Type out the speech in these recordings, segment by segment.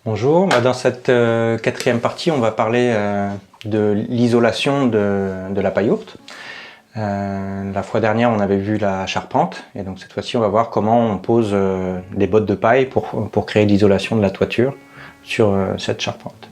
Bonjour, dans cette quatrième partie, on va parler de l'isolation de la paillourte. La fois dernière, on avait vu la charpente, et donc cette fois-ci, on va voir comment on pose des bottes de paille pour créer l'isolation de la toiture sur cette charpente.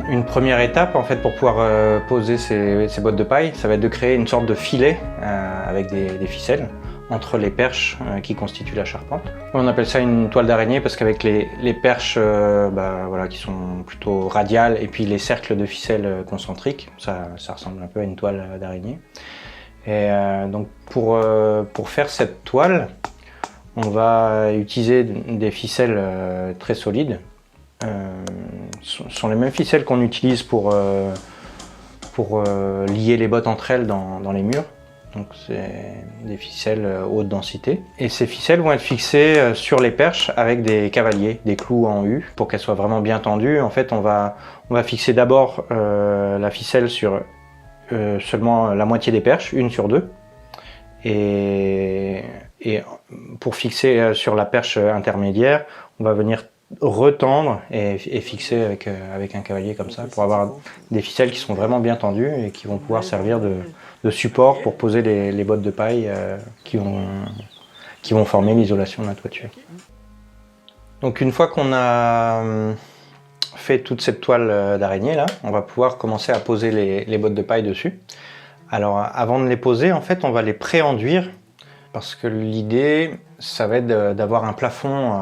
Une première étape en fait pour pouvoir poser ces bottes de paille, ça va être de créer une sorte de filet avec des ficelles entre les perches qui constituent la charpente. On appelle ça une toile d'araignée parce qu'avec les perches voilà, qui sont plutôt radiales et puis les cercles de ficelles concentriques, ça ressemble un peu à une toile d'araignée. Et donc pour faire cette toile, on va utiliser des ficelles très solides. Ce sont les mêmes ficelles qu'on utilise pour lier les bottes entre elles dans les murs. Donc c'est des ficelles haute densité. Et ces ficelles vont être fixées sur les perches avec des cavaliers, des clous en U. Pour qu'elles soient vraiment bien tendues, en fait on va fixer d'abord la ficelle sur seulement la moitié des perches, une sur deux. Et pour fixer sur la perche intermédiaire, on va venir retendre et fixer avec un cavalier comme ça pour avoir des ficelles qui sont vraiment bien tendues et qui vont pouvoir servir de support pour poser les bottes de paille qui vont former l'isolation de la toiture. Donc une fois qu'on a fait toute cette toile d'araignée là, on va pouvoir commencer à poser les bottes de paille dessus. Alors avant de les poser, en fait on va les pré-enduire parce que l'idée, ça va être d'avoir un plafond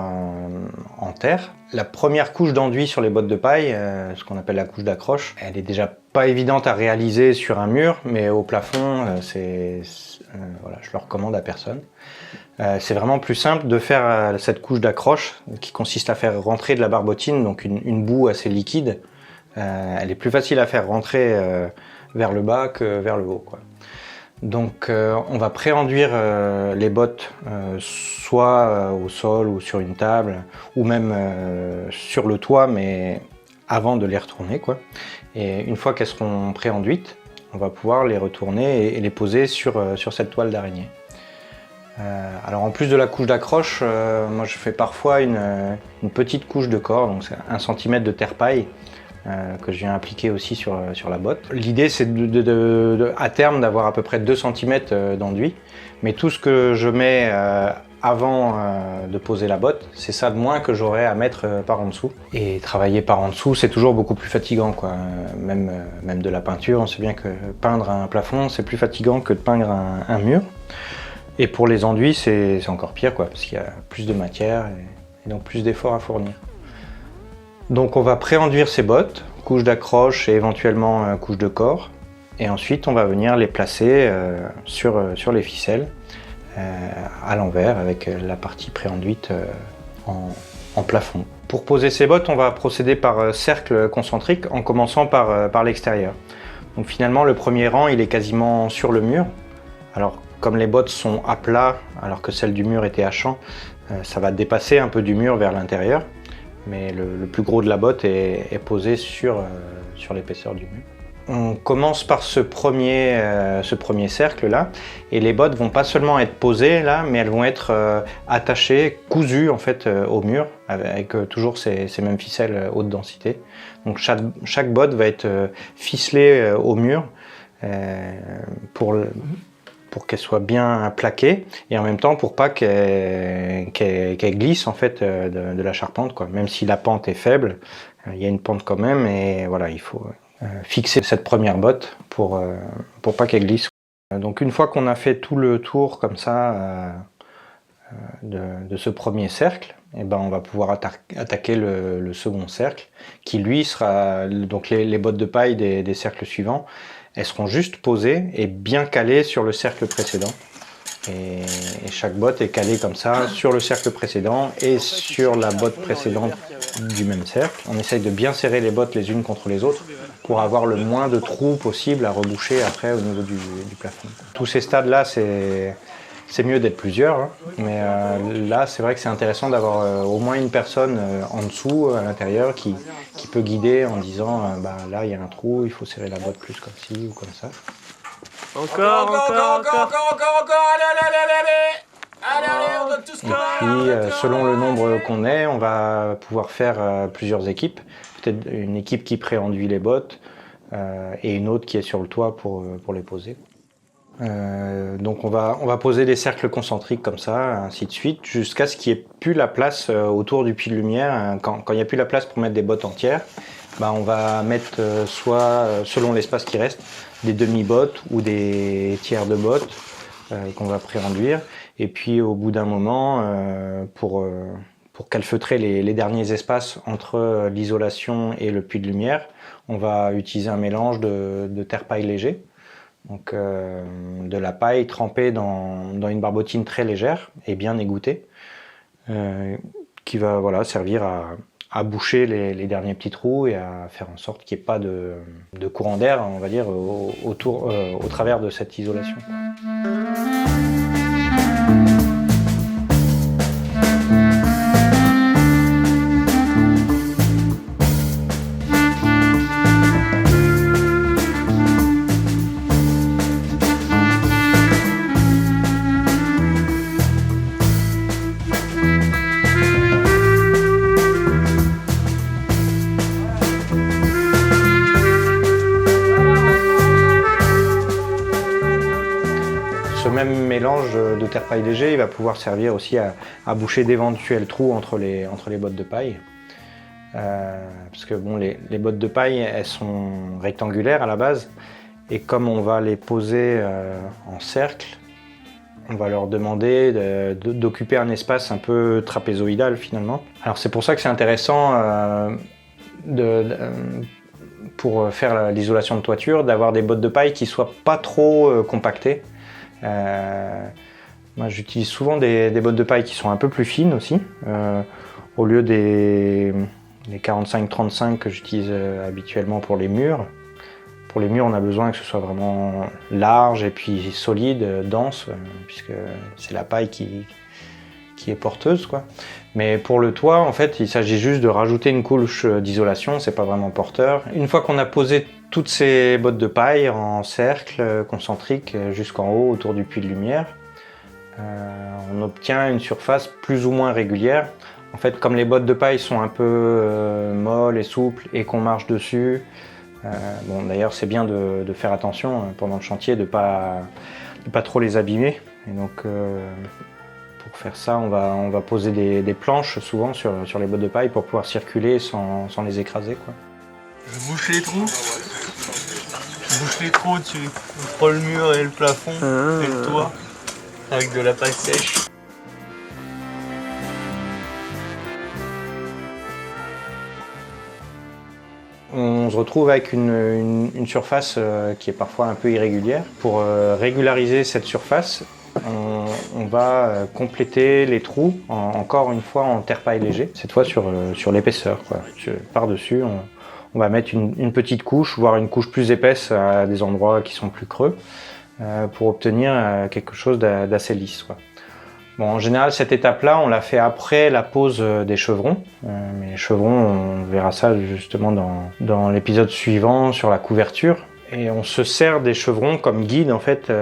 en terre. La première couche d'enduit sur les bottes de paille, ce qu'on appelle la couche d'accroche, elle est déjà pas évidente à réaliser sur un mur, mais au plafond, voilà, je le recommande à personne. C'est vraiment plus simple de faire cette couche d'accroche qui consiste à faire rentrer de la barbotine, donc une boue assez liquide. Elle est plus facile à faire rentrer vers le bas que vers le haut, quoi. Donc on va pré-enduire les bottes soit au sol ou sur une table ou même sur le toit, mais avant de les retourner, quoi. Et une fois qu'elles seront pré-enduites, on va pouvoir les retourner et les poser sur cette toile d'araignée. Alors en plus de la couche d'accroche, moi je fais parfois une petite couche de corps, donc c'est 1 cm de terre-paille que je viens appliquer aussi sur la botte. L'idée c'est à terme d'avoir à peu près 2 cm d'enduit, mais tout ce que je mets avant de poser la botte, c'est ça de moins que j'aurai à mettre par en dessous. Et travailler par en dessous, c'est toujours beaucoup plus fatigant, quoi. Même de la peinture, on sait bien que peindre un plafond, c'est plus fatigant que de peindre un mur. Et pour les enduits, c'est encore pire, quoi, parce qu'il y a plus de matière et donc plus d'efforts à fournir. Donc on va pré-enduire ces bottes, couche d'accroche et éventuellement couche de corps. Et ensuite on va venir les placer sur les ficelles à l'envers avec la partie pré-enduite en plafond. Pour poser ces bottes, on va procéder par cercle concentrique en commençant par l'extérieur. Donc finalement le premier rang il est quasiment sur le mur. Alors comme les bottes sont à plat alors que celles du mur étaient à champ, ça va dépasser un peu du mur vers l'intérieur. Mais le plus gros de la botte est posé sur l'épaisseur du mur. On commence par ce premier cercle là, et les bottes vont pas seulement être posées là, mais elles vont être attachées, cousues en fait au mur, avec toujours ces mêmes ficelles haute densité. Donc chaque botte va être ficelée au mur pour qu'elle soit bien plaquée et en même temps pour pas qu'elle glisse en fait de la charpente, quoi. Même si la pente est faible, il y a une pente quand même et voilà, il faut fixer cette première botte pour pas qu'elle glisse. Donc une fois qu'on a fait tout le tour comme ça de ce premier cercle, et ben on va pouvoir attaquer le second cercle qui lui sera donc les bottes de paille des cercles suivants. Elles seront juste posées et bien calées sur le cercle précédent. Et chaque botte est calée comme ça sur le cercle précédent et sur la botte précédente du même cercle. On essaye de bien serrer les bottes les unes contre les autres pour avoir le moins de trous possible à reboucher après au niveau du plafond. Tous ces stades-là, c'est mieux d'être plusieurs, hein. Mais là, c'est vrai que c'est intéressant d'avoir au moins une personne en dessous, à l'intérieur, qui peut guider en disant bah, là, il y a un trou, il faut serrer la botte plus comme ci ou comme ça. Encore, allez, on donne tout ce qu'on a. Et puis, selon le nombre qu'on est, on va pouvoir faire plusieurs équipes. Peut-être une équipe qui préenduit les bottes et une autre qui est sur le toit pour les poser. Donc on va poser des cercles concentriques comme ça, ainsi de suite, jusqu'à ce qu'il n'y ait plus la place autour du puits de lumière. Quand il n'y a plus la place pour mettre des bottes entières, bah on va mettre soit, selon l'espace qui reste, des demi-bottes ou des tiers de bottes qu'on va pré-enduire. Et puis au bout d'un moment, pour calfeutrer les derniers espaces entre l'isolation et le puits de lumière, on va utiliser un mélange de terre-paille léger. Donc de la paille trempée dans une barbotine très légère et bien égouttée, qui va servir à boucher les derniers petits trous et à faire en sorte qu'il n'y ait pas de courant d'air, on va dire, au travers de cette isolation. Ce même mélange de terre-paille léger, il va pouvoir servir aussi à boucher d'éventuels trous entre les bottes de paille. Parce que bon, les bottes de paille, elles sont rectangulaires à la base, et comme on va les poser en cercle, on va leur demander d'occuper un espace un peu trapézoïdal finalement. Alors c'est pour ça que c'est intéressant pour faire l'isolation de toiture, d'avoir des bottes de paille qui soient pas trop compactées. Moi j'utilise souvent des bottes de paille qui sont un peu plus fines aussi, au lieu des 45-35 que j'utilise habituellement pour les murs. Pour les murs, on a besoin que ce soit vraiment large et puis solide, dense, puisque c'est la paille qui est porteuse, quoi. Mais pour le toit, en fait, il s'agit juste de rajouter une couche d'isolation, c'est pas vraiment porteur. Une fois qu'on a posé toutes ces bottes de paille en cercle concentrique jusqu'en haut autour du puits de lumière, on obtient une surface plus ou moins régulière. En fait, comme les bottes de paille sont un peu molles et souples et qu'on marche dessus, bon, d'ailleurs, c'est bien de faire attention pendant le chantier, de pas trop les abîmer. Et donc, pour faire ça, on va poser des planches souvent sur les bottes de paille pour pouvoir circuler sans les écraser, quoi. Je bouche les trous. Je bouche les trous dessus. Entre le mur et le plafond et le toit avec de la paille sèche. On se retrouve avec une surface qui est parfois un peu irrégulière. Pour régulariser cette surface, on va compléter les trous encore une fois en terre-paille léger, cette fois sur l'épaisseur, quoi. Par-dessus, on va mettre une petite couche, voire une couche plus épaisse à des endroits qui sont plus creux, pour obtenir quelque chose d'assez lisse, quoi. Bon, en général, cette étape-là, on l'a fait après la pose des chevrons. Mais les chevrons, on verra ça justement dans l'épisode suivant sur la couverture. Et on se sert des chevrons comme guide, en fait,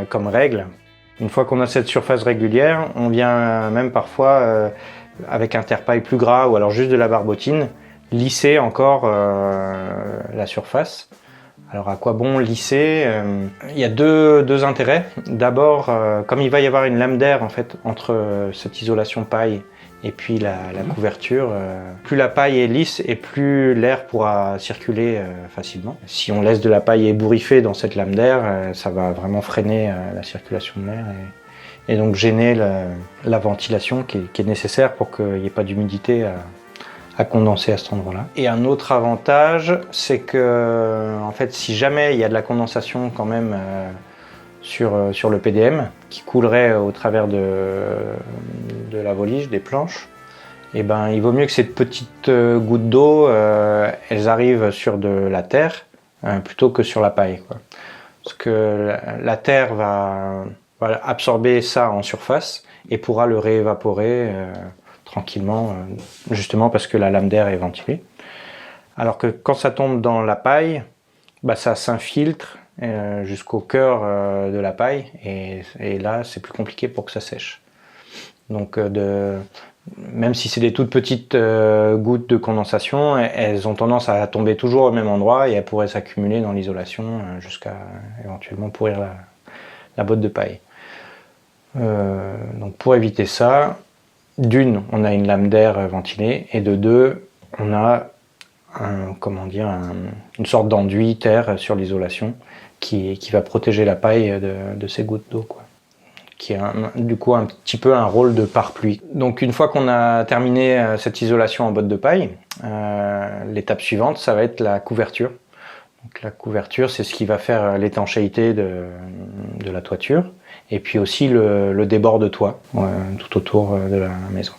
comme règle. Une fois qu'on a cette surface régulière, on vient même parfois, avec un terre-paille plus gras ou alors juste de la barbotine, lisser encore la surface. Alors à quoi bon lisser? Il y a deux intérêts. D'abord, comme il va y avoir une lame d'air en fait entre cette isolation paille et puis la couverture, plus la paille est lisse et plus l'air pourra circuler facilement. Si on laisse de la paille ébouriffée dans cette lame d'air, ça va vraiment freiner la circulation de l'air et donc gêner la ventilation qui est nécessaire pour qu'il n'y ait pas d'humidité à condenser à cet endroit-là. Et un autre avantage, c'est que en fait, si jamais il y a de la condensation quand même sur le PDM qui coulerait au travers de la volige, des planches, et ben, il vaut mieux que ces petites gouttes d'eau elles arrivent sur de la terre plutôt que sur la paille, quoi. Parce que la terre va absorber ça en surface et pourra le réévaporer tranquillement, justement parce que la lame d'air est ventilée. Alors que quand ça tombe dans la paille, bah, ça s'infiltre jusqu'au cœur de la paille et là c'est plus compliqué pour que ça sèche. Donc même si c'est des toutes petites gouttes de condensation, elles ont tendance à tomber toujours au même endroit et elles pourraient s'accumuler dans l'isolation jusqu'à éventuellement pourrir la botte de paille. Donc pour éviter ça, d'une, on a une lame d'air ventilée et de deux, on a une sorte d'enduit terre sur l'isolation qui va protéger la paille de ces gouttes d'eau, quoi. Qui a du coup un petit peu un rôle de pare-pluie. Donc une fois qu'on a terminé cette isolation en botte de paille, l'étape suivante, ça va être la couverture. Donc la couverture, c'est ce qui va faire l'étanchéité de la toiture et puis aussi le débord de toit tout autour de la maison.